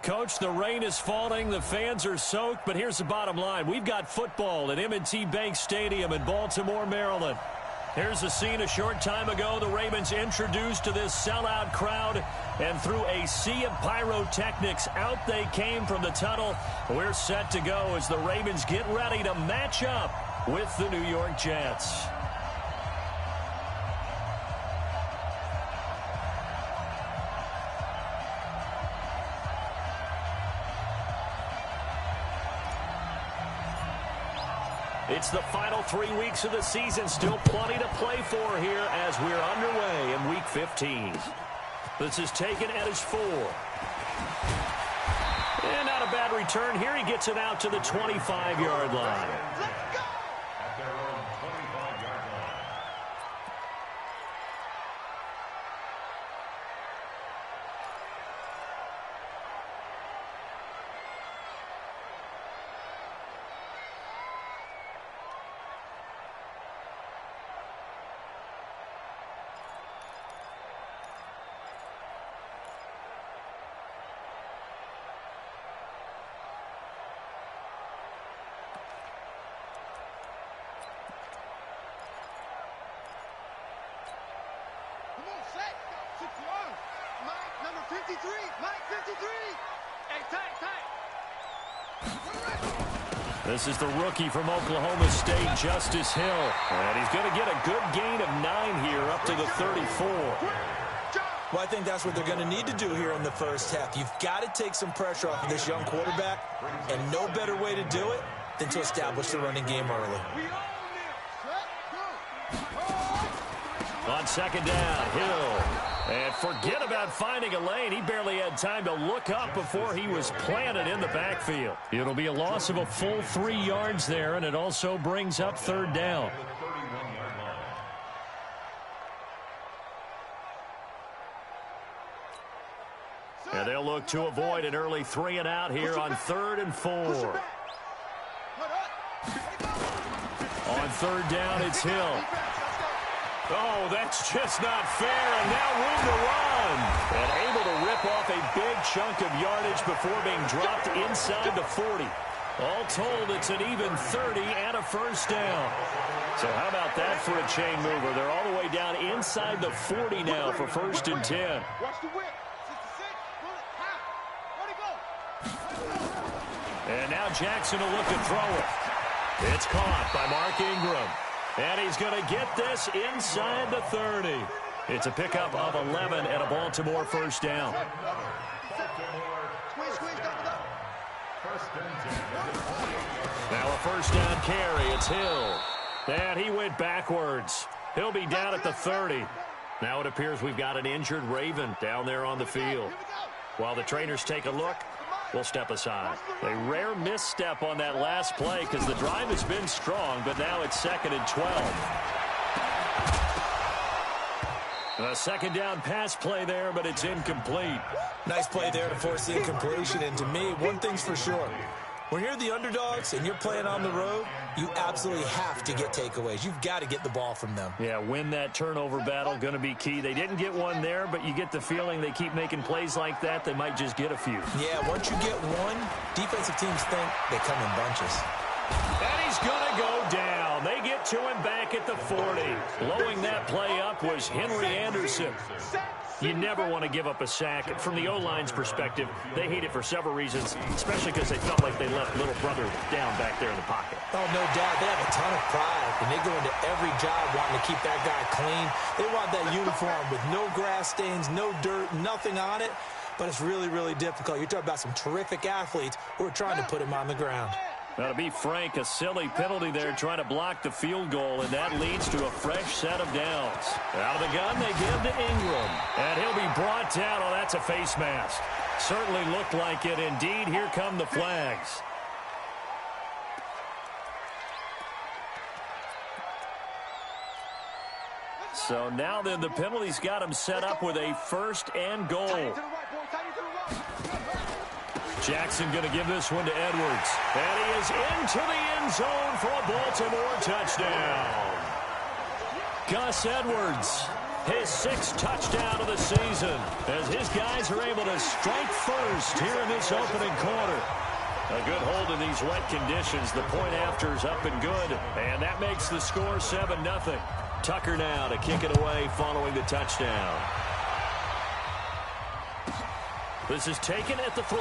Coach, the rain is falling, the fans are soaked, but here's the bottom line. We've got football at M&T Bank Stadium in Baltimore, Maryland. Here's the scene a short time ago. The Ravens introduced to this sellout crowd, and through a sea of pyrotechnics, out they came from the tunnel. We're set to go as the Ravens get ready to match up with the New York Jets. It's the final 3 weeks of the season. Still plenty to play for here as we're underway in Week 15. This is taken at his 4. And not a bad return here. He gets it out to the 25-yard line. This is the rookie from Oklahoma State, Justice Hill. And he's going to get a good gain of 9 here up to the 34. Well, I think that's what they're going to need to do here in the first half. You've got to take some pressure off of this young quarterback, and no better way to do it than to establish the running game early. On second down, Hill. And forget about finding a lane. He barely had time to look up before he was planted in the backfield. It'll be a loss of a full 3 yards there, and it also brings up third down. And they'll look to avoid an early 3 and out here on 3rd and 4. On third down, it's Hill. Oh, that's just not fair, and now room to run. And able to rip off a big chunk of yardage before being dropped inside the 40. All told, it's an even 30 and a first down. So how about that for a chain mover? They're all the way down inside the 40 now for 1st and 10. And now Jackson will look to throw it. It's caught by Mark Ingram. And he's going to get this inside the 30. It's a pickup of 11 and a Baltimore first down. Now a first down carry. It's Hill. And he went backwards. He'll be down at the 30. Now it appears we've got an injured Raven down there on the field. While the trainers take a look, we'll step aside. A rare misstep on that last play because the drive has been strong, but now it's 2nd and 12. A second down pass play there, but it's incomplete. Nice play there to force the incompletion, and to me, one thing's for sure. When you're the underdogs and you're playing on the road, you absolutely have to get takeaways. You've got to get the ball from them. Yeah, win that turnover battle, going to be key. They didn't get one there, but you get the feeling they keep making plays like that, they might just get a few. Yeah, once you get one, defensive teams think they come in bunches. And he's going to go down. They get to him back at the 40. Blowing that play up was Henry Anderson. You never want to give up a sack. From the O-line's perspective, they hate it for several reasons, especially because they felt like they left little brother down back there in the pocket. Oh, no doubt. They have a ton of pride, and they go into every job wanting to keep that guy clean. They want that uniform with no grass stains, no dirt, nothing on it, but it's really, really difficult. You're talking about some terrific athletes who are trying to put him on the ground. Now, to be frank, a silly penalty there trying to block the field goal, and that leads to a fresh set of downs. Out of the gun, they give to Ingram. And he'll be brought down. Oh, that's a face mask. Certainly looked like it. Indeed, here come the flags. So now then, the penalty's got him set up with a 1st and goal. Jackson going to give this one to Edwards. And he is into the end zone for a Baltimore touchdown. Gus Edwards His 6th touchdown of the season as his guys are able to strike first here in this opening quarter. A good hold in these wet conditions. The point after is up and good, and that makes the score 7-0. Tucker now to kick it away following the touchdown. This is taken at the 3.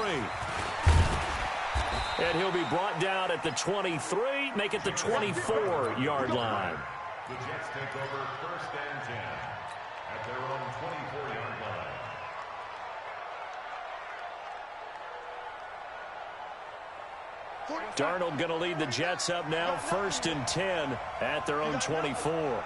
And he'll be brought down at the 23, make it the 24-yard line. The Jets take over 1st and 10 at their own 24-yard line. Darnold going to lead the Jets up now, 1st and 10 at their own 24.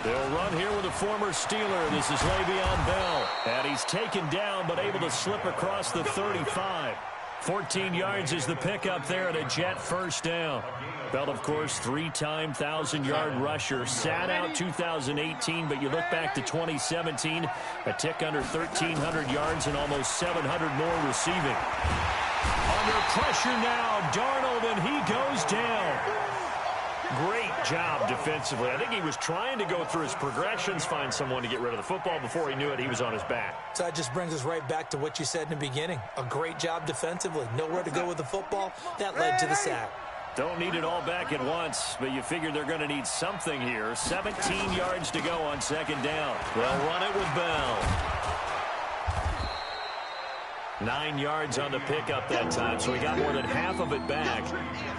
They'll run here with a former Steeler. This is Le'Veon Bell. And he's taken down but able to slip across the 35. 14 yards is the pickup there at a Jet 1st down. Bell, of course, 3-time 1,000-yard rusher. Sat out 2018, but you look back to 2017, a tick under 1,300 yards and almost 700 more receiving. Under pressure now, Darnold, and he goes down. Great job defensively. I think he was trying to go through his progressions, find someone to get rid of the football. Before he knew it, he was on his back. So that just brings us right back to what you said in the beginning. A great job defensively. Nowhere to go with the football. That led to the sack. Don't need it all back at once, but you figure they're going to need something here. 17 yards to go on 2nd down. They'll run it with Bell. 9 yards on the pickup that time, so he got more than half of it back,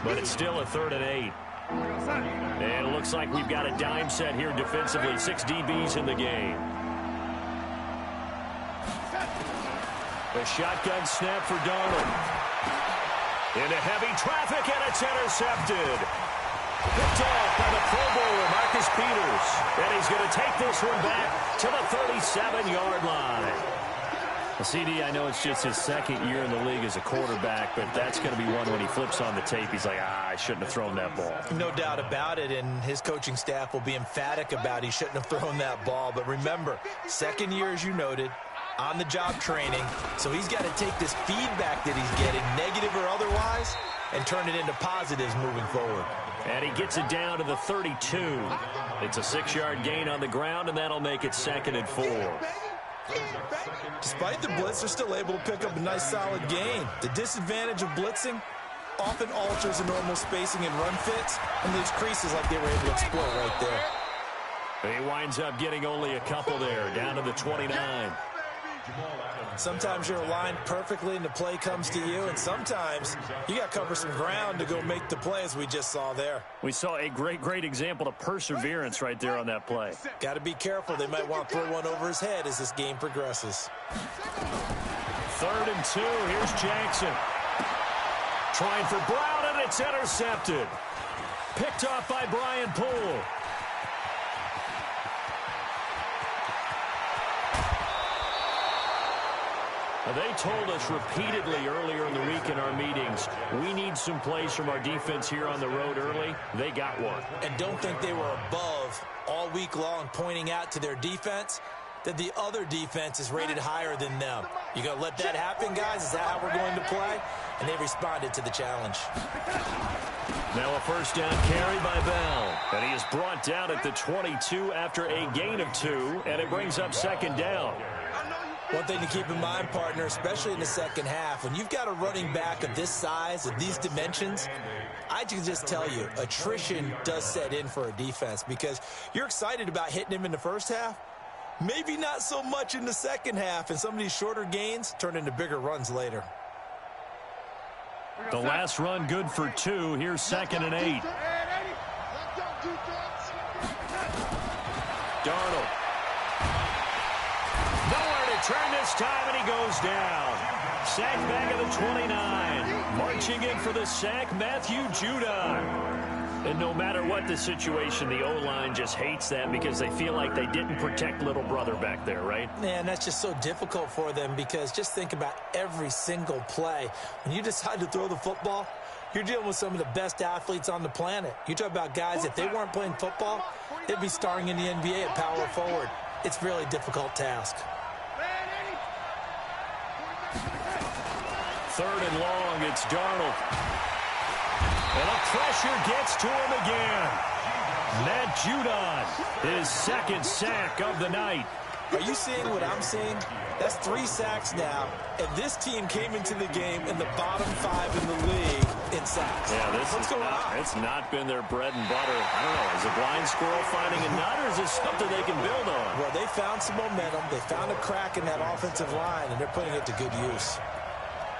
but it's still a 3rd and 8. And it looks like we've got a dime set here defensively. 6 DBs in the game. A shotgun snap for Darnold. Into heavy traffic, and it's intercepted. Picked off by the Pro Bowler, Marcus Peters. And he's going to take this one back to the 37-yard line. CD, I know it's just his 2nd year in the league as a quarterback, but that's going to be one when he flips on the tape. He's like, I shouldn't have thrown that ball. No doubt about it, and his coaching staff will be emphatic about he shouldn't have thrown that ball. But remember, 2nd year, as you noted, on-the-job training, so he's got to take this feedback that he's getting, negative or otherwise, and turn it into positives moving forward. And he gets it down to the 32. It's a 6-yard gain on the ground, and that'll make it 2nd and 4. Despite the blitz, they're still able to pick up a nice, solid gain. The disadvantage of blitzing often alters the normal spacing and run fits, and leaves creases like they were able to exploit right there. He winds up getting only a couple there, down to the 29. Sometimes you're aligned perfectly and the play comes to you, and sometimes you got to cover some ground to go make the play, as we just saw there. We saw a great example of perseverance right there on that play. Got to be careful. They might want to throw one over his head as this game progresses. 3rd and 2. Here's Jackson. Trying for Brown, and it's intercepted. Picked off by Brian Poole. They told us repeatedly earlier in the week in our meetings, we need some plays from our defense here on the road early. They got one. And don't think they were above all week long pointing out to their defense that the other defense is rated higher than them. You going to let that happen, guys? Is that how we're going to play? And they responded to the challenge. Now a 1st down carry by Bell. And he is brought down at the 22 after a gain of 2, and it brings up 2nd down. One thing to keep in mind, partner, especially in the 2nd half, when you've got a running back of this size, of these dimensions, I can just tell you, attrition does set in for a defense because you're excited about hitting him in the 1st half, maybe not so much in the 2nd half, and some of these shorter gains turn into bigger runs later. The last run good for 2. Here's 2nd and 8. Darnold. Turn this time, and he goes down. Sack back of the 29. Marching in for the sack, Matthew Judon. And no matter what the situation, the O-line just hates that because they feel like they didn't protect little brother back there, right? Man, that's just so difficult for them because just think about every single play. When you decide to throw the football, you're dealing with some of the best athletes on the planet. You talk about guys, if they weren't playing football, they'd be starring in the NBA at power forward. It's a really difficult task. 3rd and long, it's Darnold. And the pressure gets to him again. Matt Judon, his second sack of the night. Are you seeing what I'm seeing? That's 3 sacks now, and this team came into the game in the bottom 5 in the league in sacks. Yeah, What's going on? It's not been their bread and butter. I don't know, is a blind squirrel finding a nut, or is this something they can build on? Well, they found some momentum. They found a crack in that offensive line, and they're putting it to good use.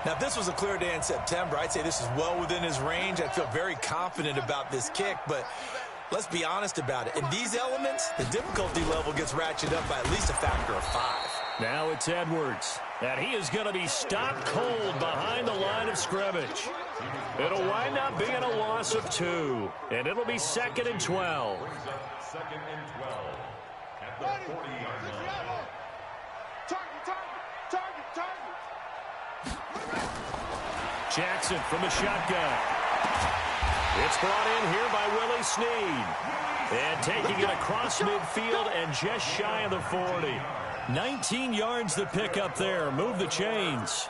Now, if this was a clear day in September, I'd say this is well within his range. I feel very confident about this kick, but let's be honest about it. In these elements, the difficulty level gets ratcheted up by at least a factor of 5. Now it's Edwards, and he is going to be stopped cold behind the line of scrimmage. It'll wind up being a loss of 2, and it'll be 2nd and 12. 2nd and 12 at the 40-yard line. Jackson from the shotgun. It's brought in here by Willie Snead. And taking it across midfield and just shy of the 40. 19 yards to pick up there. Move the chains.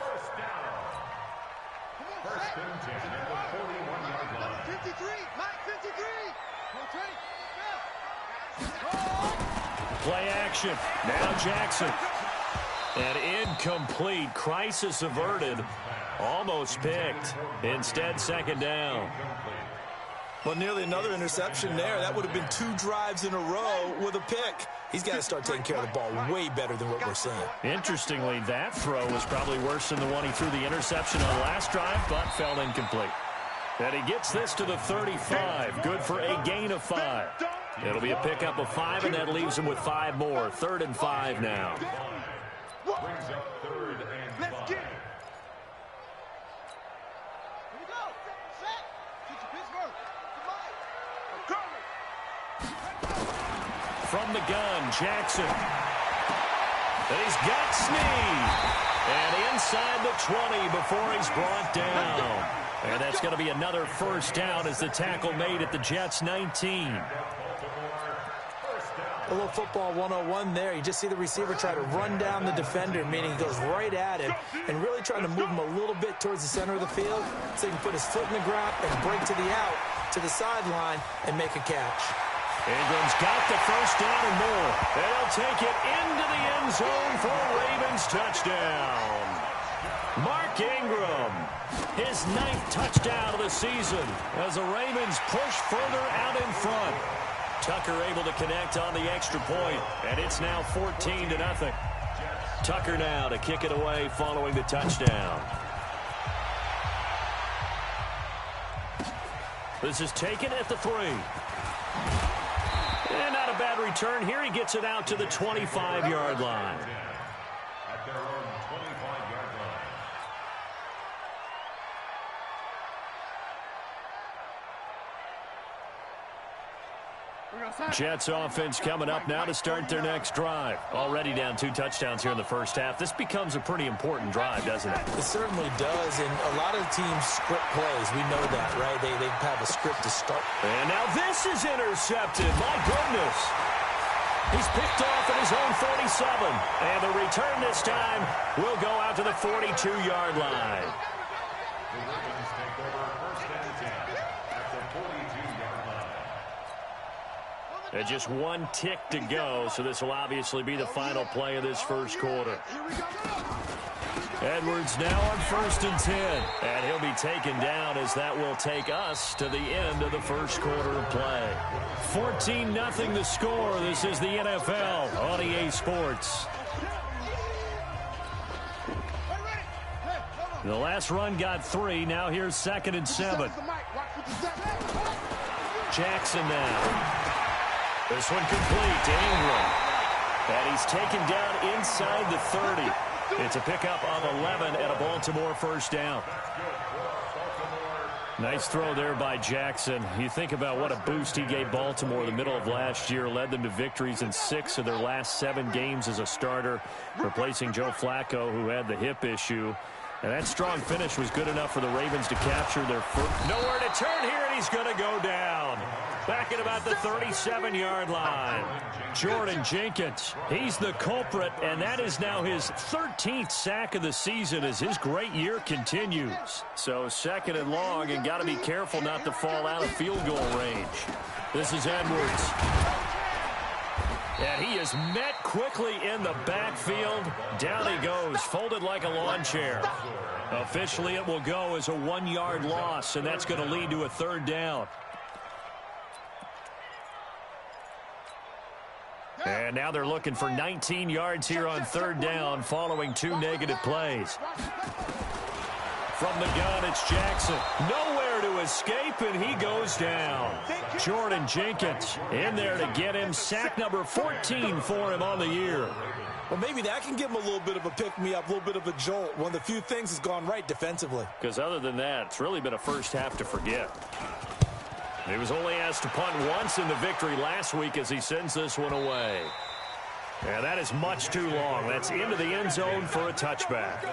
First and 10 at the 41-yard line. 53, Mike 53. Play action. Now Jackson. And incomplete. Crisis averted. Almost picked. Instead, 2nd down. Well, nearly another interception there. That would have been 2 drives in a row with a pick. He's got to start taking care of the ball way better than what we're seeing. Interestingly, that throw was probably worse than the one he threw the interception on last drive, but fell incomplete. And he gets this to the 35. Good for a gain of 5. It'll be a pickup of 5, and that leaves him with 5 more. 3rd and 5 now. Brings up 3rd and 5. From the gun, Jackson. And he's got Snead. And inside the 20 before he's brought down. And that's going to be another first down as the tackle made at the Jets' 19. A little football 101 there. You just see the receiver try to run down the defender, meaning he goes right at him, and really trying to move him a little bit towards the center of the field so he can put his foot in the ground and break to the out, to the sideline, and make a catch. Ingram's got the first down and more. They'll take it into the end zone for a Ravens touchdown. Mark Ingram, his 9th touchdown of the season as the Ravens push further out in front. Tucker able to connect on the extra point, and it's now 14-0. Tucker now to kick it away following the touchdown. This is taken at the 3. And not a bad return here. He gets it out to the 25-yard line. At their own 25-yard line. Jets offense coming up now to start their next drive. Already down 2 touchdowns here in the first half. This becomes a pretty important drive, doesn't it? It certainly does, and a lot of teams script plays. We know that, right? They have a script to start. And now this is intercepted. My goodness. He's picked off at his own 47. And the return this time will go out to the 42-yard line. The Ravens take over 1st and 10 at the 42-yard line. And just 1 tick to go, so this will obviously be the final play of this first quarter. Edwards now on 1st and 10. And he'll be taken down as that will take us to the end of the first quarter of play. 14-0 the score. This is the NFL on EA Sports. The last run got 3. Now here's 2nd and 7. Jackson now. This one complete to Ingram. And he's taken down inside the 30. It's a pickup of 11 and a Baltimore first down. Nice throw there by Jackson. You think about what a boost he gave Baltimore in the middle of last year. Led them to victories in 6 of their last 7 games as a starter, replacing Joe Flacco, who had the hip issue. And that strong finish was good enough for the Ravens to capture their first. Nowhere to turn here, and he's going to go down. Back at about the 37-yard line. Jordan Jenkins, he's the culprit, and that is now his 13th sack of the season as his great year continues. So second and long, and got to be careful not to fall out of field goal range. This is Edwards. And he is met quickly in the backfield. Down he goes, folded like a lawn chair. Officially, it will go as a 1-yard loss, and that's going to lead to a third down. And now they're looking for 19 yards here on third down following 2 negative plays. From the gun, it's Jackson. Nowhere to escape, and he goes down. Jordan Jenkins in there to get him. Sack number 14 for him on the year. Well, maybe that can give him a little bit of a pick-me-up, a little bit of a jolt. One of the few things has gone right defensively. Because other than that, it's really been a first half to forget. He was only asked to punt once in the victory last week as he sends this one away. And that is much too long. That's into the end zone for a touchback.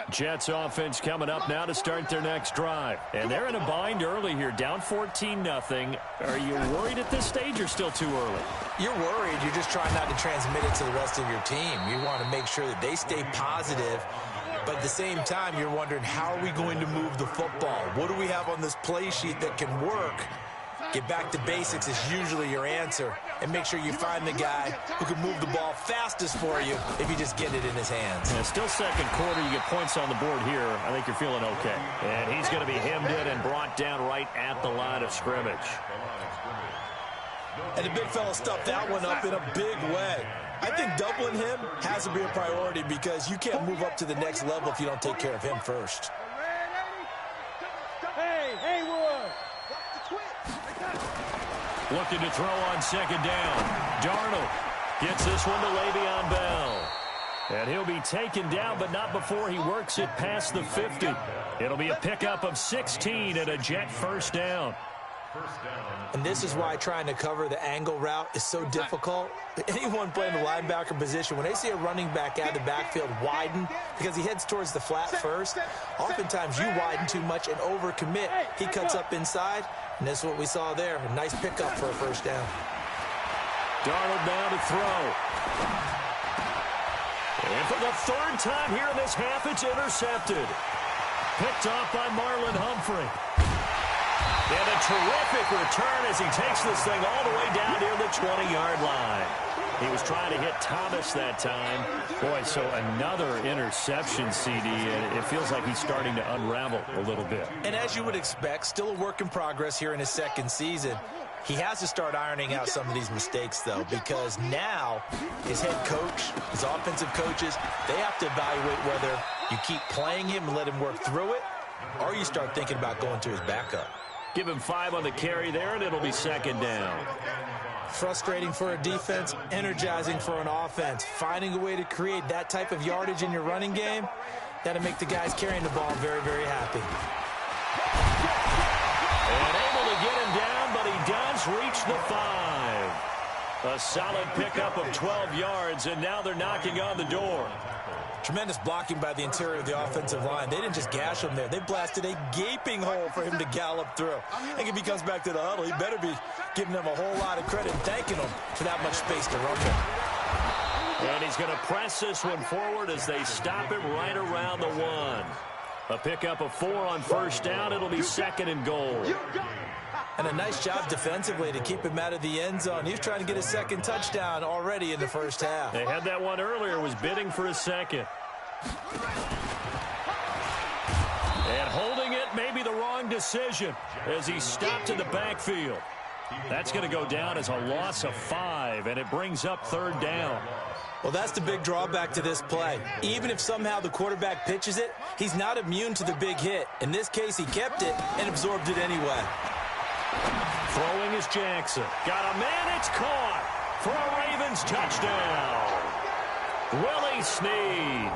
Jets offense coming up now to start their next drive. And they're in a bind early here, down 14-0. Are you worried at this stage or still too early? You're worried. You're just trying not to transmit it to the rest of your team. You want to make sure that they stay positive. But at the same time, you're wondering, how are we going to move the football? What do we have on this play sheet that can work? Get back to basics is usually your answer. And make sure you find the guy who can move the ball fastest for you if you just get it in his hands. And still second quarter, you get points on the board here. I think you're feeling okay. And he's going to be hemmed in and brought down right at the line of scrimmage. And the big fella stuffed that one up in a big way. I think doubling him has to be a priority because you can't move up to the next level if you don't take care of him first. Hey, Haywood! Looking to throw on second down. Darnold gets this one to Le'Veon Bell. And he'll be taken down, but not before he works it past the 50. It'll be a pickup of 16 and a Jet first down. And this is why trying to cover the angle route is so difficult. Anyone playing the linebacker position, when they see a running back out of the backfield widen because he heads towards the flat first, oftentimes you widen too much and overcommit. He cuts up inside, and this is what we saw there. A nice pickup for a first down. Darnold now to throw. And for the third time here in this half, it's intercepted. Picked off by Marlon Humphrey. And a terrific return as he takes this thing all the way down near the 20-yard line. He was trying to hit Thomas that time. Boy, so another interception, CD, and it feels like he's starting to unravel a little bit. And as you would expect, still a work in progress here in his second season. He has to start ironing out some of these mistakes, though, because now his head coach, his offensive coaches, they have to evaluate whether you keep playing him and let him work through it, or you start thinking about going to his backup. Give him 5 on the carry there, and it'll be second down. Frustrating for a defense, energizing for an offense. Finding a way to create that type of yardage in your running game, that'll make the guys carrying the ball very, very happy. And able to get him down, but he does reach the 5. A solid pickup of 12 yards, and now they're knocking on the door. Tremendous blocking by the interior of the offensive line. They didn't just gash him there. They blasted a gaping hole for him to gallop through. I think if he comes back to the huddle, he better be giving them a whole lot of credit and thanking them for that much space to run there. And he's going to press this one forward as they stop him right around the 1. A pickup of 4 on first down. It'll be second and goal. And a nice job defensively to keep him out of the end zone. He was trying to get his second touchdown already in the first half. They had that one earlier, was bidding for a second. And holding it may be the wrong decision as he stopped in the backfield. That's going to go down as a loss of 5, and it brings up third down. Well, that's the big drawback to this play. Even if somehow the quarterback pitches it, he's not immune to the big hit. In this case, he kept it and absorbed it anyway. Throwing is Jackson. Got a man, it's caught for a Ravens touchdown. Willie Snead,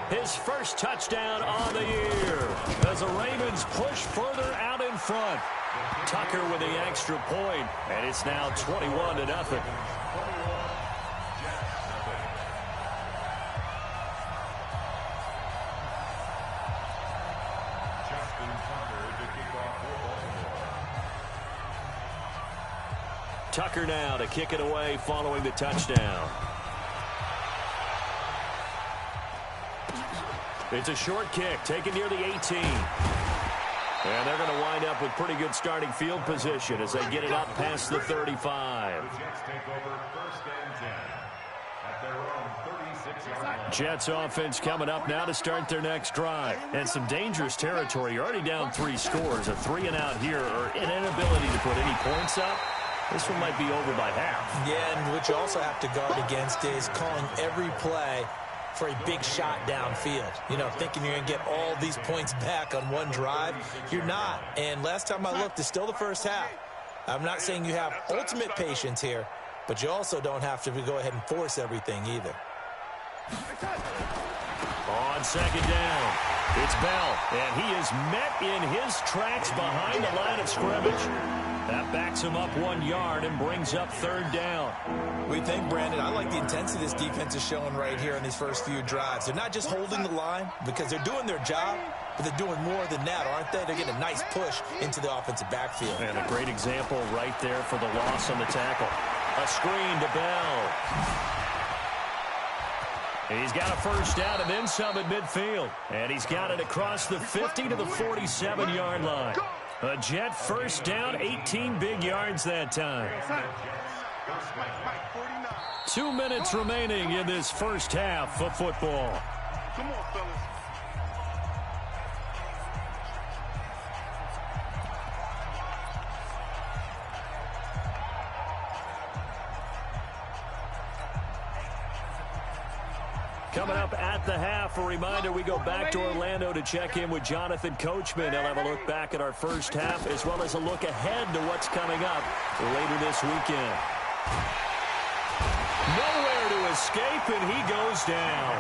his first touchdown on the year as the Ravens push further out in front. Tucker with the extra point, and it's now 21-0. Tucker now to kick it away following the touchdown. It's a short kick taken near the 18. And they're going to wind up with pretty good starting field position as they get it up past the 35. The Jets take over first and 10 at their own 36-yard line. Jets offense coming up now to start their next drive. And some dangerous territory. You're already down 3 scores. A 3-and-out here or an inability to put any points up. This one might be over by half. Yeah, and what you also have to guard against is calling every play for a big shot downfield. You know, thinking you're going to get all these points back on one drive. You're not. And last time I looked, it's still the first half. I'm not saying you have ultimate patience here, but you also don't have to go ahead and force everything either. On second down, it's Bell, and he is met in his tracks behind the line of scrimmage. That backs him up 1 yard and brings up third down. We think, Brandon, I like the intensity this defense is showing right here in these first few drives. They're not just holding the line because they're doing their job, but they're doing more than that, aren't they? They're getting a nice push into the offensive backfield. And a great example right there for the loss on the tackle. A screen to Bell. He's got a first down and then some at midfield. And he's got it across the 50 to the 47-yard line. A Jet first down, 18 big yards that time. 2 minutes remaining in this first half of football. Come on, fellas. Coming up at the half, a reminder, we go back to Orlando to check in with Jonathan Coachman. He'll have a look back at our first half as well as a look ahead to what's coming up later this weekend. Nowhere to escape, and he goes down.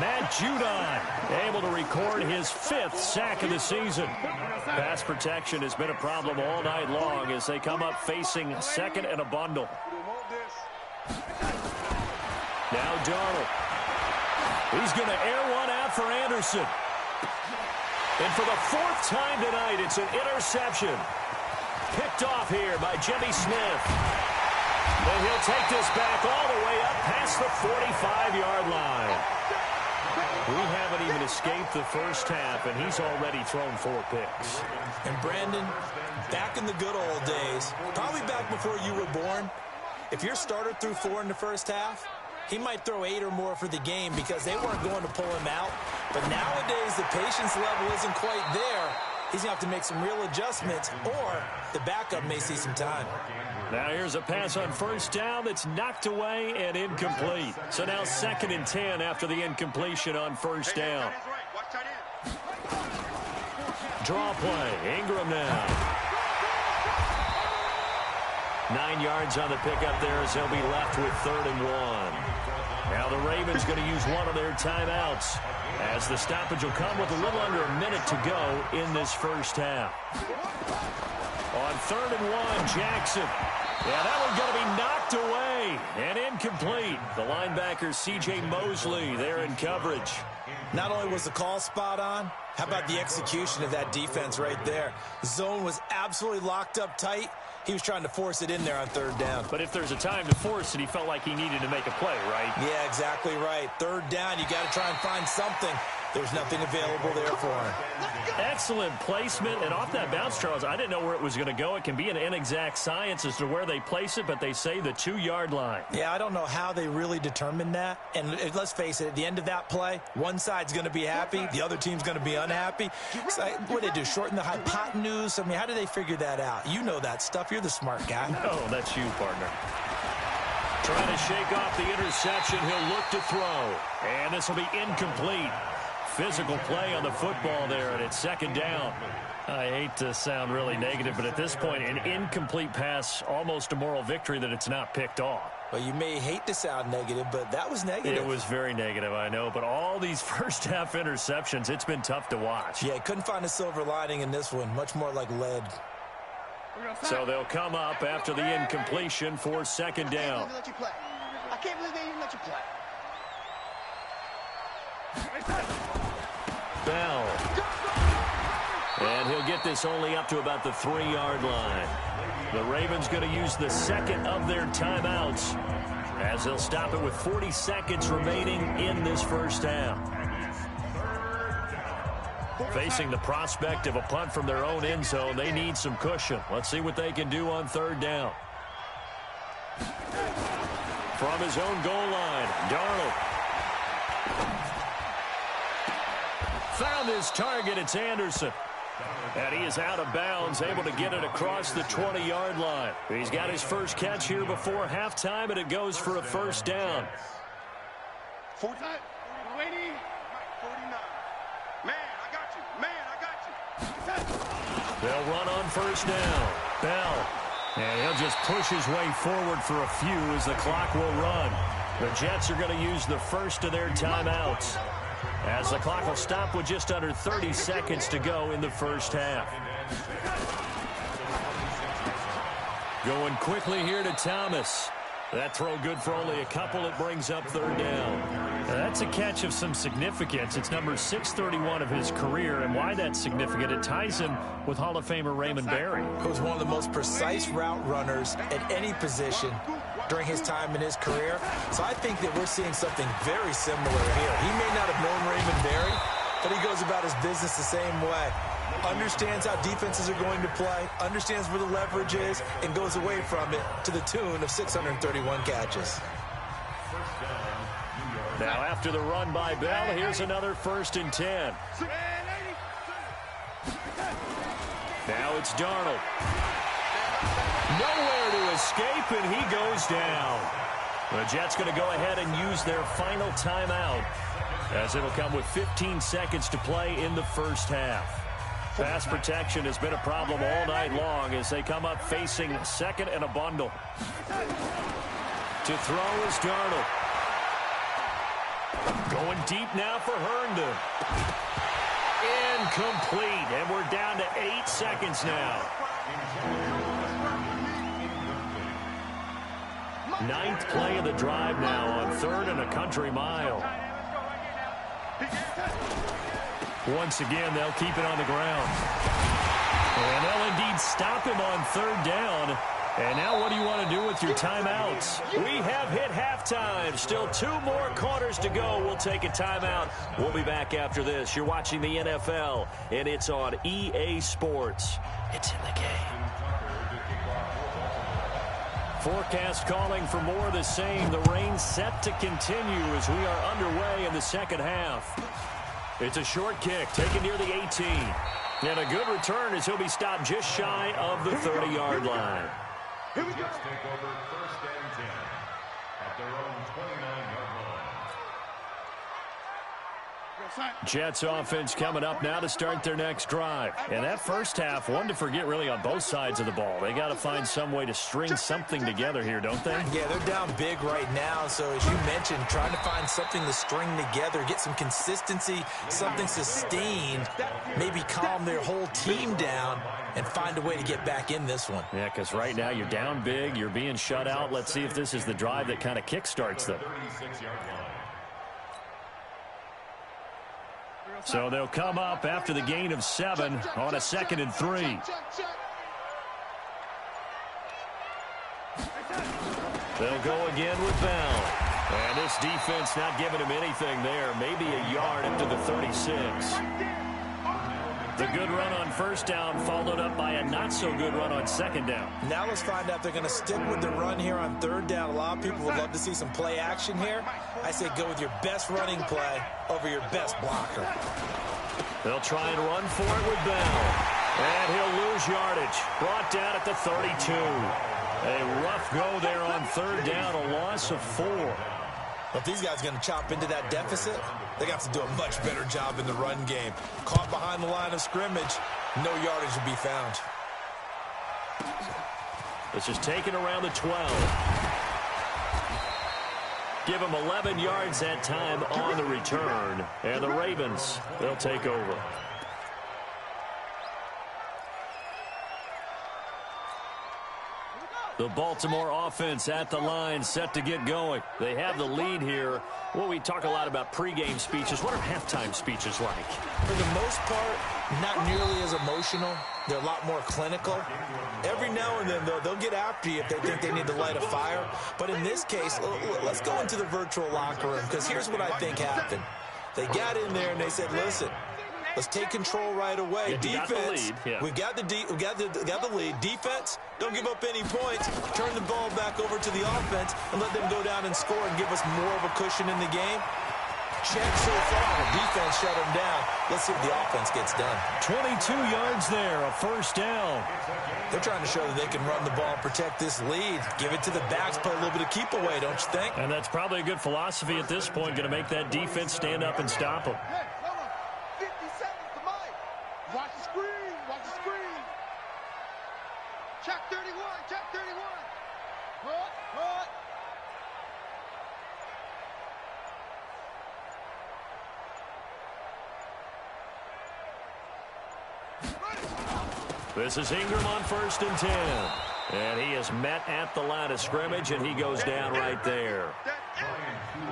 Matt Judon able to record his 5th sack of the season. Pass protection has been a problem all night long as they come up facing second and a bundle. Now Darnold. He's going to air one out for Anderson. And for the 4th time tonight, it's an interception. Picked off here by Jimmy Smith. And he'll take this back all the way up past the 45-yard line. We haven't even escaped the first half, and he's already thrown 4 picks. And Brandon, back in the good old days, probably back before you were born, if your starter threw 4 in the first half, he might throw 8 or more for the game because they weren't going to pull him out. But nowadays, the patience level isn't quite there. He's going to have to make some real adjustments, or the backup may see some time. Now here's a pass on first down that's knocked away and incomplete. So now 2nd and 10 after the incompletion on first down. Draw play. Ingram now. 9 yards on the pickup there as they'll be left with 3rd and 1. Now the Ravens going to use one of their timeouts as the stoppage will come with a little under a minute to go in this first half. On 3rd and 1, Jackson. Yeah, that one's going to be knocked away and incomplete. The linebacker C.J. Mosley there in coverage. Not only was the call spot on, how about the execution of that defense right there? Zone was absolutely locked up tight. He was trying to force it in there on 3rd down. But if there's a time to force it, he felt like he needed to make a play, right? Yeah, exactly right. 3rd down, you got to try and find something. There's nothing available there for him. Excellent placement, and off that bounce, Charles, I didn't know where it was going to go. It can be an inexact science as to where they place it, but they say the 2-yard line. Yeah, I don't know how they really determined that. And let's face it, at the end of that play, one side's going to be happy, the other team's going to be unhappy. So what did they do, shorten the hypotenuse? I mean, how do they figure that out? You know that stuff. You're the smart guy. No, that's you, partner. Trying to shake off the interception. He'll look to throw. And this will be incomplete. Physical play on the football there, and it's 2nd down. I hate to sound really negative, but at this point, an incomplete pass, almost a moral victory that it's not picked off. Well, you may hate to sound negative, but that was negative. It was very negative, I know, but all these first-half interceptions, it's been tough to watch. Yeah, couldn't find a silver lining in this one, much more like lead. So they'll come up after the incompletion for 2nd down. I can't believe they even let you play. Bell. And get this only up to about the 3-yard line. The Ravens going to use the second of their timeouts as they'll stop it with 40 seconds remaining in this first half. Facing the prospect of a punt from their own end zone, they need some cushion. Let's see what they can do on third down. From his own goal line, Darnold. Found his target. It's Anderson. And he is out of bounds, able to get it across the 20-yard line. He's got his first catch here before halftime, and it goes for a first down. 49, 20, 49. Man, I got you. Man, I got you. They'll run on first down. Bell. And he'll just push his way forward for a few as the clock will run. The Jets are going to use the first of their timeouts, as the clock will stop with just under 30 seconds to go in the first half. Going quickly here to Thomas. That throw good for only a couple. It brings up third down. Now that's a catch of some significance. It's number 631 of his career, and why that's significant, it ties him with Hall of Famer Raymond Berry. He was one of the most precise route runners at any position during his time in his career. So I think that we're seeing something very similar here. He may not have known Raymond Berry, but he goes about his business the same way. Understands how defenses are going to play, understands where the leverage is, and goes away from it to the tune of 631 catches. Now after the run by Bell, here's another 1st and 10. Now it's Darnold. Nowhere to escape, and he goes down. The Jets going to go ahead and use their final timeout, as it'll come with 15 seconds to play in the first half. Pass protection has been a problem all night long as they come up facing second and a bundle. To throw is Darnold. Going deep now for Herndon. Incomplete, and we're down to 8 seconds now. 9th play of the drive now on 3rd and a country mile. Once again, they'll keep it on the ground. And they'll indeed stop him on 3rd down. And now what do you want to do with your timeouts? We have hit halftime. Still 2 more quarters to go. We'll take a timeout. We'll be back after this. You're watching the NFL, and it's on EA Sports. It's in the game. Forecast calling for more of the same. The rain set to continue as we are underway in the second half. It's a short kick taken near the 18. And a good return as he'll be stopped just shy of the 30-yard line. Here we go. Jets take over 1st and 10 at their own 29-yard line. Jets offense coming up now to start their next drive. And that first half, one to forget really on both sides of the ball. They got to find some way to string something together here, don't they? Yeah, they're down big right now. So as you mentioned, trying to find something to string together, get some consistency, something sustained, maybe calm their whole team down and find a way to get back in this one. Yeah, because right now you're down big, you're being shut out. Let's see if this is the drive that kind of kickstarts them. 36-yard line. So they'll come up after the gain of 7 on a 2nd and 3. They'll go again with Bell. And this defense not giving him anything there. Maybe a yard up to the 36. The good run on first down followed up by a not-so-good run on second down. Now let's find out if they're going to stick with the run here on third down. A lot of people would love to see some play action here. I say go with your best running play over your best blocker. They'll try and run for it with Bell. And he'll lose yardage. Brought down at the 32. A rough go there on third down, a loss of 4. If these guys are going to chop into that deficit, they got to do a much better job in the run game. Caught behind the line of scrimmage, no yardage to be found. This is taken around the 12. Give them 11 yards that time on the return. And the Ravens, they'll take over. The Baltimore offense at the line, set to get going. They have the lead here. Well, we talk a lot about pregame speeches. What are halftime speeches like? For the most part, not nearly as emotional. They're a lot more clinical. Every now and then, though, they'll get after you if they think they need to light a fire. But in this case, let's go into the virtual locker room, because here's what I think happened. They got in there and they said, listen, let's take control right away. Defense, we've got the lead. Defense, don't give up any points. Turn the ball back over to the offense and let them go down and score and give us more of a cushion in the game. Check so far. The defense shut them down. Let's see what the offense gets done. 22 yards there, a first down. They're trying to show that they can run the ball and protect this lead. Give it to the backs, play a little bit of keep away, don't you think? And that's probably a good philosophy at this point, going to make that defense stand up and stop them. Hey, hold on. 50 seconds to Mike. Watch the screen. Watch the screen. Check 31. Check 31. What? This is Ingram on 1st and 10. And he is met at the line of scrimmage, and he goes down right there.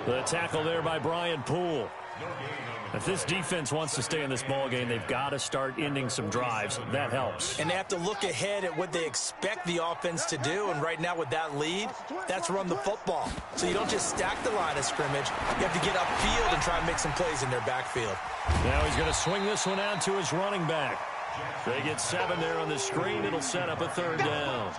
The tackle there by Brian Poole. If this defense wants to stay in this ballgame, they've got to start ending some drives. That helps. And they have to look ahead at what they expect the offense to do. And right now with that lead, that's run the football. So you don't just stack the line of scrimmage. You have to get upfield and try and make some plays in their backfield. Now he's going to swing this one out to his running back. They get 7 there on the screen. It'll set up a 3rd down.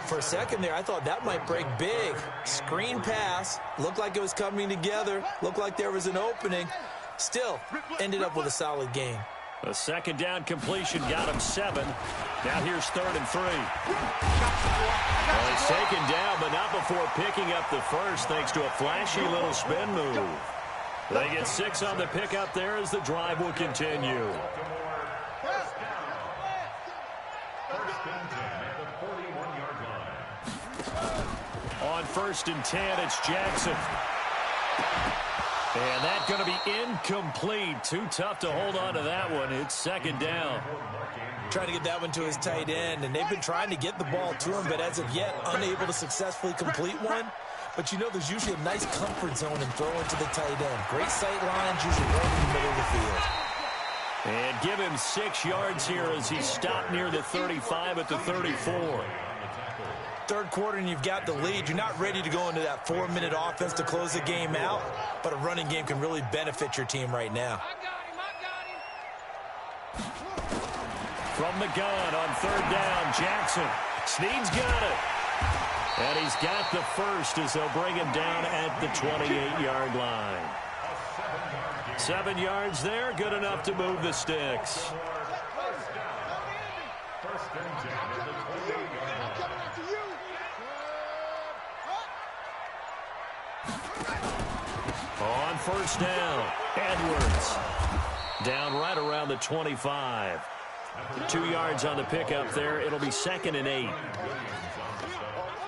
For a second there, I thought that might break big. Screen pass. Looked like it was coming together. Looked like there was an opening. Still, ended up with a solid gain. A 2nd down completion got him 7. Now here's 3rd and 3. Well, he's taken down, but not before picking up the first, thanks to a flashy little spin move. They get 6 on the pickup there as the drive will continue. On 1st and 10, it's Jackson. And that's going to be incomplete. Too tough to hold on to that one. It's 2nd down. Trying to get that one to his tight end, and they've been trying to get the ball to him, but as of yet, unable to successfully complete one. But you know there's usually a nice comfort zone in throwing to the tight end. Great sight lines, usually right in the middle of the field. And give him 6 yards here as he stopped near the 35 at the 34. 3rd quarter and you've got the lead. You're not ready to go into that 4-minute offense to close the game out, but a running game can really benefit your team right now. From the gun on 3rd down, Jackson. Snead's got it. And he's got the first as they'll bring him down at the 28-yard line. 7 yards there, good enough to move the sticks. On 1st down, Edwards. Down right around the 25. 2 yards on the pickup there. It'll be 2nd and 8.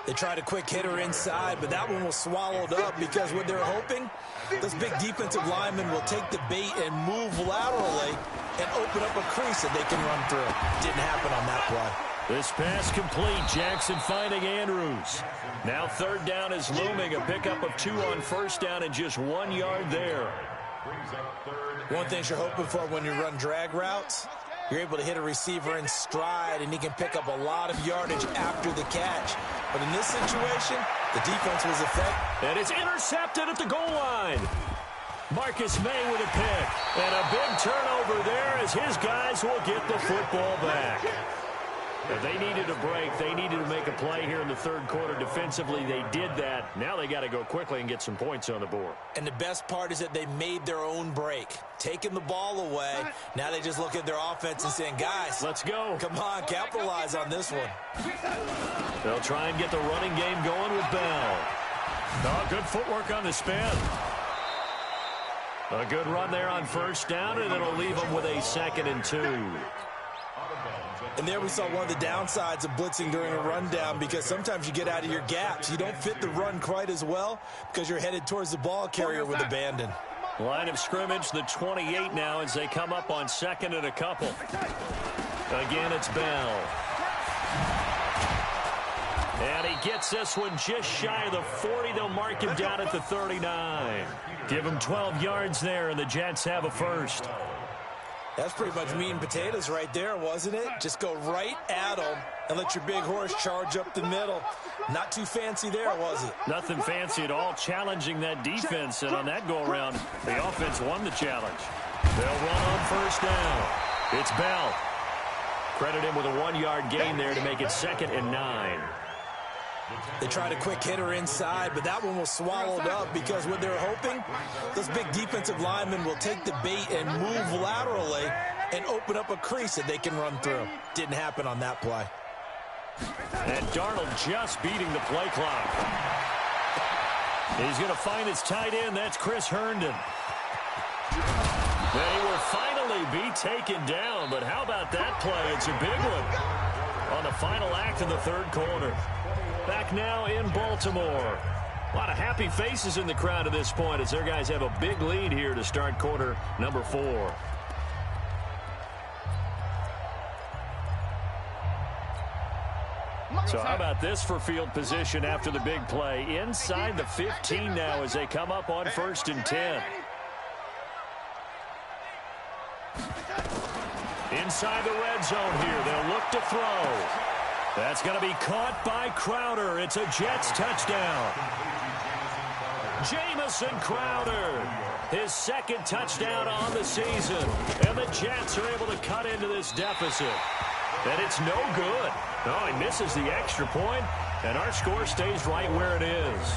They tried a quick hitter inside, but that one was swallowed up because what they're hoping, those big defensive linemen will take the bait and move laterally and open up a crease that they can run through. Didn't happen on that play. This pass complete. Jackson finding Andrews. Now 3rd down is looming. A pickup of 2 on 1st down and just 1 yard there. One thing you're hoping for when you run drag routes, you're able to hit a receiver in stride, and he can pick up a lot of yardage after the catch. But in this situation, the defense was effective. And it's intercepted at the goal line. Marcus May with a pick. And a big turnover there as his guys will get the football back. If they needed a break, they needed to make a play here in the 3rd quarter defensively. They did that. Now they got to go quickly and get some points on the board. And the best part is that they made their own break. Taking the ball away. Now they just look at their offense and saying, guys, let's go. Come on, capitalize on this one. They'll try and get the running game going with Bell. Oh, good footwork on the spin. A good run there on 1st down, and it'll leave them with a 2nd and 2. And there we saw one of the downsides of blitzing during a rundown, because sometimes you get out of your gaps. You don't fit the run quite as well because you're headed towards the ball carrier with abandon. Line of scrimmage, the 28 now as they come up on 2nd and a couple. Again, it's Bell. And he gets this one just shy of the 40. They'll mark him down at the 39. Give him 12 yards there, and the Jets have a first. That's pretty much meat and potatoes right there, wasn't it? Just go right at them and let your big horse charge up the middle. Not too fancy there, was it? Nothing fancy at all, challenging that defense. And on that go-around, the offense won the challenge. They'll run on first down. It's Bell. Credit him with a 1-yard gain there to make it 2nd and 9. They tried a quick hitter inside, but that one was swallowed up because what they're hoping, those big defensive linemen will take the bait and move laterally and open up a crease that they can run through. Didn't happen on that play. And Darnold just beating the play clock. He's going to find his tight end. That's Chris Herndon. They will finally be taken down, but how about that play? It's a big one on the final act of the third quarter. Back now in Baltimore. A lot of happy faces in the crowd at this point as their guys have a big lead here to start quarter number 4. So how about this for field position after the big play? Inside the 15 now as they come up on 1st and 10. Inside the red zone here. They'll look to throw. That's going to be caught by Crowder. It's a Jets touchdown. Jamison Crowder, his 2nd touchdown on the season. And the Jets are able to cut into this deficit. And it's no good. No, he misses the extra point, and our score stays right where it is.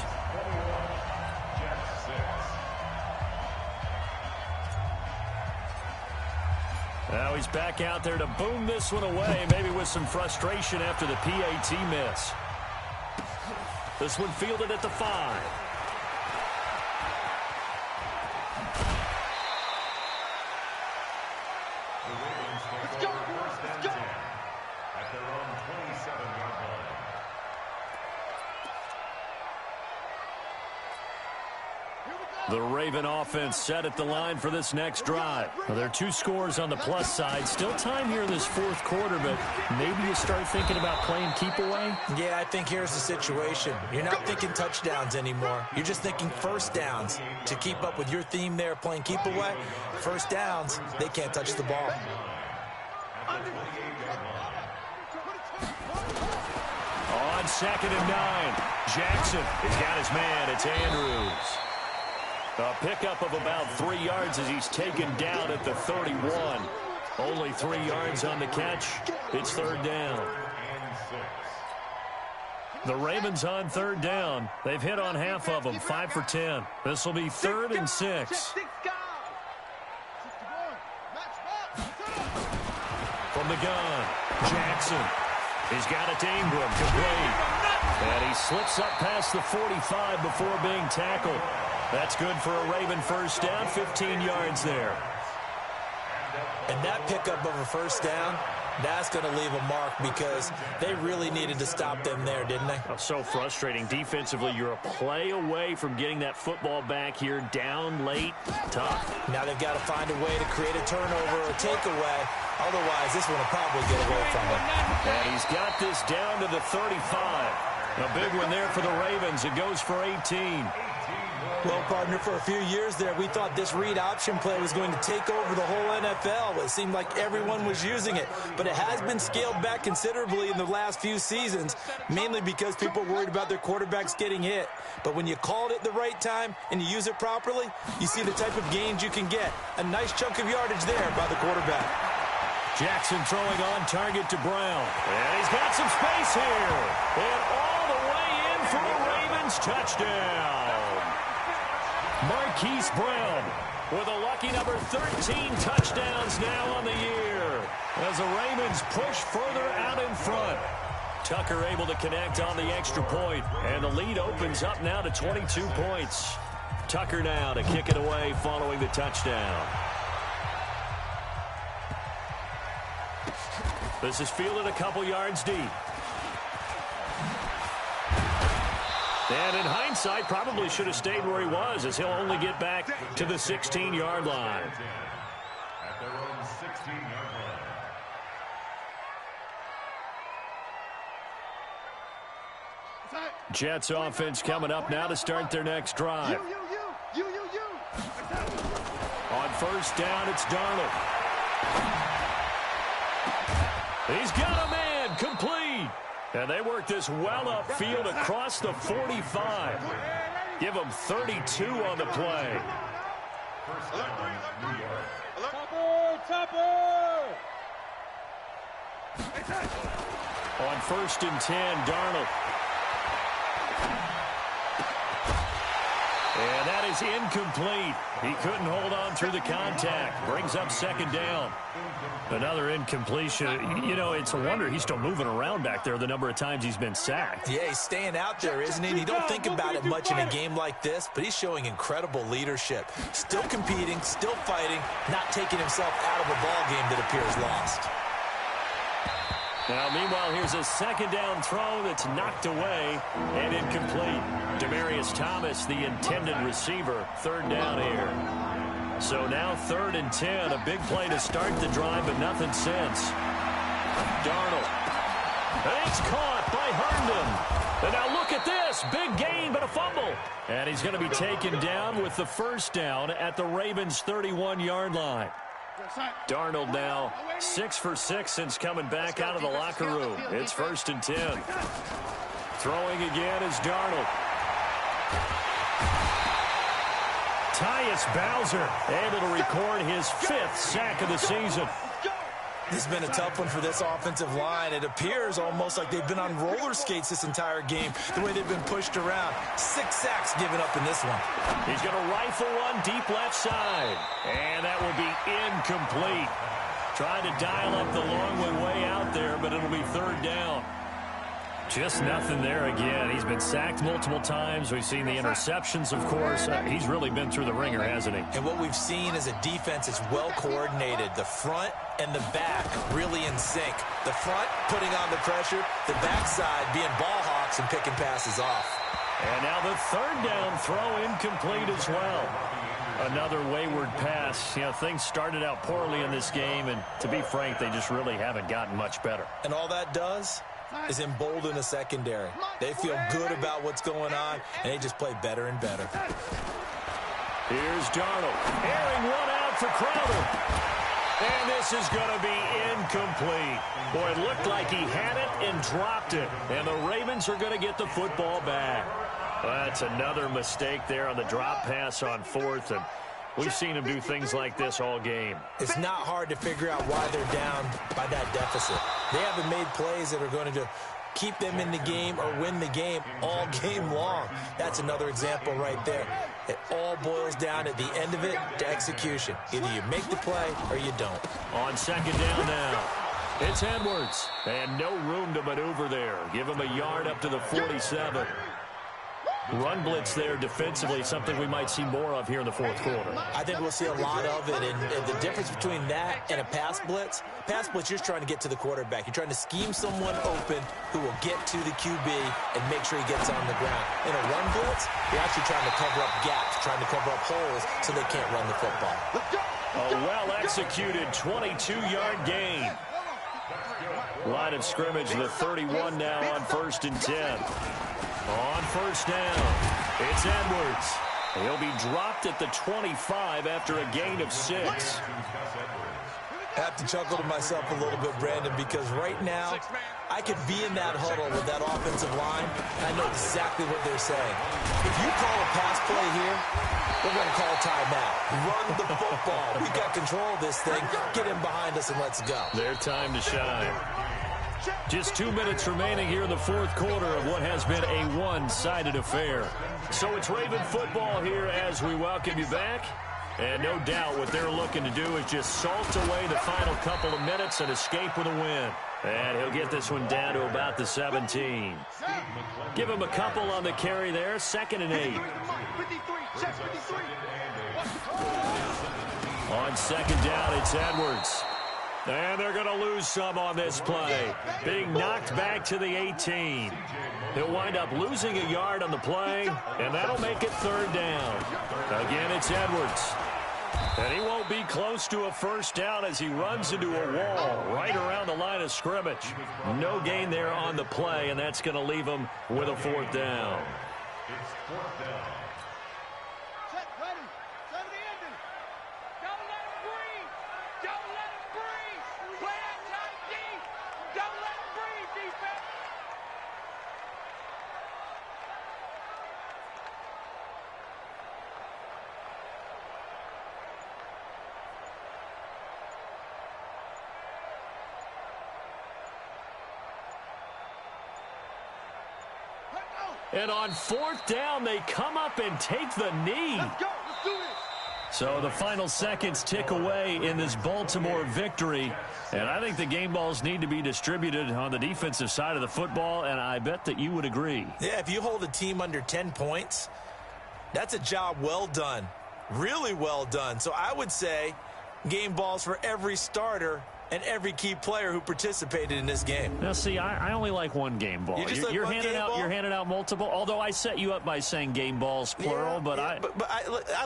Now he's back out there to boom this one away, maybe with some frustration after the PAT miss. This one fielded at the 5. Let's go. Let's go. At their own 27-yard line. The Raven offense set at the line for this next drive. Well, there are 2 scores on the plus side. Still time here in this 4th quarter, but maybe you start thinking about playing keep away? Yeah, I think here's the situation. You're not thinking touchdowns anymore. You're just thinking first downs. To keep up with your theme there, playing keep away, first downs, they can't touch the ball. On 2nd and 9, Jackson has got his man. It's Andrews. A pickup of about 3 yards as he's taken down at the 31. Only 3 yards on the catch. It's 3rd down. The Ravens on 3rd down. They've hit on half of them, 5 for 10. This will be 3rd and 6. From the gun, Jackson. He's got it to Ingram, complete. And he slips up past the 45 before being tackled. That's good for a Raven first down, 15 yards there. And that pickup of a first down, that's going to leave a mark because they really needed to stop them there, didn't they? Oh, so frustrating. Defensively, you're a play away from getting that football back here down late. Tough. Now they've got to find a way to create a turnover or takeaway. Otherwise, this one will probably get away from them. And he's got this down to the 35. A big one there for the Ravens. It goes for 18. Well, partner, for a few years there, we thought this read option play was going to take over the whole NFL. It seemed like everyone was using it, but it has been scaled back considerably in the last few seasons, mainly because people are worried about their quarterbacks getting hit. But when you call it at the right time and you use it properly, you see the type of gains you can get. A nice chunk of yardage there by the quarterback. Jackson throwing on target to Brown. And he's got some space here. And all the way in for a Ravens touchdown. Marquise Brown with a lucky number 13 touchdowns now on the year as the Ravens push further out in front. Tucker able to connect on the extra point, and the lead opens up now to 22 points. Tucker now to kick it away following the touchdown. This is fielded a couple yards deep. And in hindsight, probably should have stayed where he was, as he'll only get back to the 16-yard line. At their own 16-yard line. Jets offense coming up now to start their next drive. On first down, it's Darnold. He's got a man, complete. And they work this well upfield across the 45. Give them 32 on the play. On first and 10, Darnold. And that is incomplete. He couldn't hold on through the contact. Brings up second down. Another incompletion. You know, it's a wonder he's still moving around back there the number of times he's been sacked. Yeah, he's staying out there, isn't he? You don't think about it much in a game like this, but he's showing incredible leadership. Still competing, still fighting, not taking himself out of a ball game that appears lost. Now, meanwhile, here's a second down throw that's knocked away and incomplete. Demaryius Thomas, the intended receiver, third down here. So now 3rd and 10, a big play to start the drive, but nothing since. Darnold. And it's caught by Herndon. And now look at this. Big gain, but a fumble. And he's going to be taken down with the first down at the Ravens' 31-yard line. Darnold now 6 for 6 since coming back out of the locker room. It's 1st and 10. Throwing again is Darnold. Tyus Bowser able to record his 5th sack of the season. This has been a tough one for this offensive line. It appears almost like they've been on roller skates this entire game, the way they've been pushed around. 6 sacks given up in this one. He's going to rifle one deep left side. And that will be incomplete. Tried to dial up the long one way out there, but it'll be 3rd down. Just nothing there again. He's been sacked multiple times. We've seen the interceptions, of course. He's really been through the ringer, hasn't he? And what we've seen is a defense that's well coordinated. The front and the back really in sync. The front putting on the pressure, the backside being ball hawks and picking passes off. And now the 3rd down throw incomplete as well. Another wayward pass. You know, things started out poorly in this game, and to be frank, they just really haven't gotten much better. And all that does is embolden the secondary. They feel good about what's going on, and they just play better and better. Here's Darnold. Airing one out for Crowder. And this is going to be incomplete. Boy, it looked like he had it and dropped it. And the Ravens are going to get the football back. That's another mistake there on the drop pass on 4th. And we've seen him do things like this all game. It's not hard to figure out why they're down by that deficit. They haven't made plays that are going to keep them in the game or win the game all game long. That's another example right there. It all boils down at the end of it to execution. Either you make the play or you don't. On 2nd down now, it's Edwards. And no room to maneuver there. Give him a yard up to the 47. Run blitz there defensively, something we might see more of here in the 4th quarter. I think we'll see a lot of it, and the difference between that and a pass blitz, you're just trying to get to the quarterback. You're trying to scheme someone open who will get to the QB and make sure he gets on the ground. In a run blitz, you're actually trying to cover up gaps, trying to cover up holes so they can't run the football. A well-executed 22-yard gain. Line of scrimmage, the 31 now on 1st and 10. On first down, it's Edwards. He'll be dropped at the 25 after a gain of 6. I have to chuckle to myself a little bit, Brandon, because right now I could be in that huddle with that offensive line, and I know exactly what they're saying. If you call a pass play here, we're going to call a timeout. Run the football. We got control of this thing. Get him behind us and let's go. Their time to shine. Just 2 minutes remaining here in the 4th quarter of what has been a one-sided affair. So it's Raven football here as we welcome you back. And no doubt what they're looking to do is just salt away the final couple of minutes and escape with a win. And he'll get this one down to about the 17. Give him a couple on the carry there. 2nd and 8. On 2nd down, it's Edwards. And they're going to lose some on this play. Being knocked back to the 18. He'll wind up losing a yard on the play, and that'll make it 3rd down. Again, it's Edwards. And he won't be close to a first down as he runs into a wall right around the line of of scrimmage. No gain there on the play, and that's going to leave them with a fourth down. It's fourth down. Set, ready. 70 ending. Don't let him breathe. Don't let him breathe. Play outside deep. Don't let him breathe, defense. And on fourth down, they come up and take the knee. Let's go. Let's do this. So the final seconds tick away in this Baltimore victory. And I think the game balls need to be distributed on the defensive side of the football, and I bet that you would agree. Yeah, if you hold a team under 10 points, that's a job well done. Really well done. So I would say game balls for every starter and every key player who participated in this game. Now, see, I only like one game ball. You're handing out multiple, although I set you up by saying game balls, plural. But I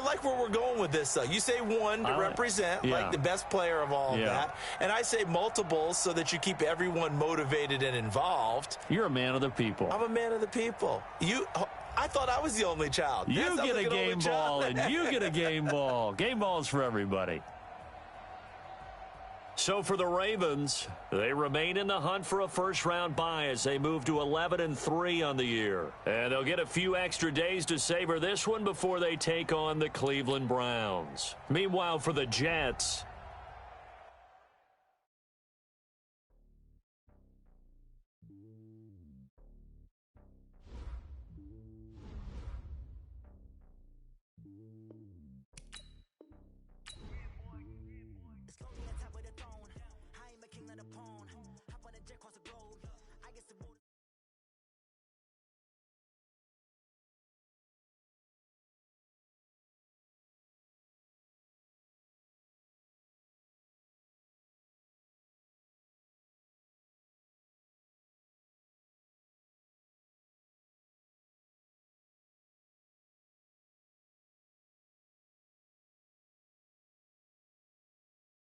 like where we're going with this, though. You say one to represent, like the best player of all of that. And I say multiples so that you keep everyone motivated and involved. You're a man of the people. I'm a man of the people. I thought I was the only child. You get a game ball, and you get a game ball. Game balls for everybody. So for the Ravens, they remain in the hunt for a first-round bye as they move to 11-3 on the year. And they'll get a few extra days to savor this one before they take on the Cleveland Browns. Meanwhile, for the Jets,